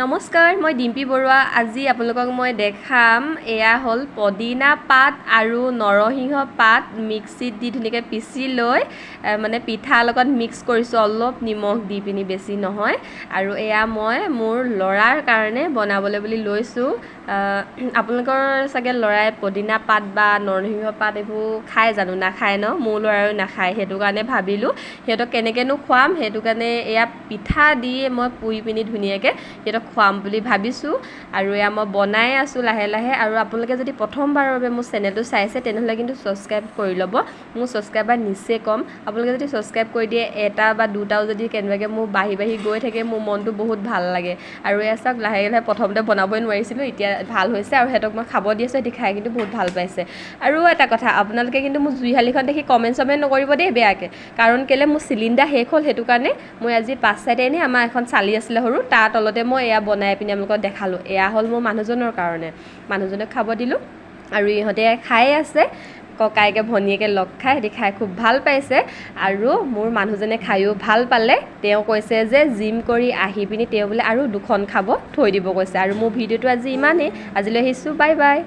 নমস্কাৰ, মই ডিম্পী বৰুৱা। আজি আপোনালোকক মই দেখাম এয়া হ'ল পদিনা পাত আৰু নৰসিংহ পাত মিক্সিত দি ধুনীয়াকৈ পিচি লৈ মানে পিঠাৰ লগত মিক্স কৰিছোঁ, অলপ নিমখ দি পিনি, বেছি নহয়। আৰু এয়া মই মোৰ ল'ৰাৰ কাৰণে বনাবলৈ বুলি লৈছোঁ। আপোনালোকৰ চাগে ল'ৰাই পদিনা পাত বা নৰসিংহ পাত এইবোৰ খায় জানো? নাখায় ন? মোৰ ল'ৰায়ো নাখায়, সেইটো কাৰণে ভাবিলোঁ সিহঁতক কেনেকৈনো খুৱাম। সেইটো কাৰণে এয়া পিঠা দি মই পুৰি পিনি ধুনীয়াকৈ সিহঁতক খুৱাম বুলি ভাবিছোঁ। আৰু এয়া মই বনাই আছোঁ লাহে লাহে। আৰু আপোনালোকে যদি প্ৰথমবাৰৰ বাবে মোৰ চেনেলটো চাইছে তেনেহ'লে কিন্তু ছাবস্ক্ৰাইব কৰি ল'ব। মোৰ ছাবস্ক্ৰাইবাৰ নিচেই কম। আপোনালোকে যদি ছাবস্ক্ৰাইব কৰি দিয়ে, এটা বা দুটাও যদি কেনেবাকৈ মোৰ বাঢ়ি গৈ থাকে, মোৰ মনটো বহুত ভাল লাগে। আৰু এয়া চাওক, লাহে লাহে প্ৰথমতে বনাবই নোৱাৰিছিলোঁ, এতিয়া ভাল হৈছে। আৰু সিহঁতক মই খাব দি আছোঁ, সিহঁতি খাই কিন্তু বহুত ভাল পাইছে। আৰু এটা কথা, আপোনালোকে কিন্তু মোৰ জুইশালিখন দেখি কমেণ্ট নকৰিব দেই বেয়াকৈ, কাৰণ কেলৈ মোৰ চিলিণ্ডাৰ শেষ হ'ল। সেইটো কাৰণে মই আজি 5 চাইডে এনেই আমাৰ এখন চালি আছিলে সৰু, তাৰ তলতে মই এয়া বনাই পিনি আপোনালোকক দেখালোঁ। এয়া হ'ল মোৰ মানুহজনৰ কাৰণে, মানুহজনক খাব দিলোঁ। আৰু ইহঁতে খাই আছে, ককায়েকে ভনীয়েকে লগ খাই সিহঁতি খাই খুব ভাল পাইছে। আৰু মোৰ মানুহজনে খায়ো ভাল পালে। তেওঁ কৈছে যে জিম কৰি আহি পিনি তেওঁ বোলে আৰু 2খন খাব, থৈ দিব কৈছে। আৰু মোৰ ভিডিঅ'টো আজি ইমানেই। আজিলৈ আহিছোঁ, বাই বাই।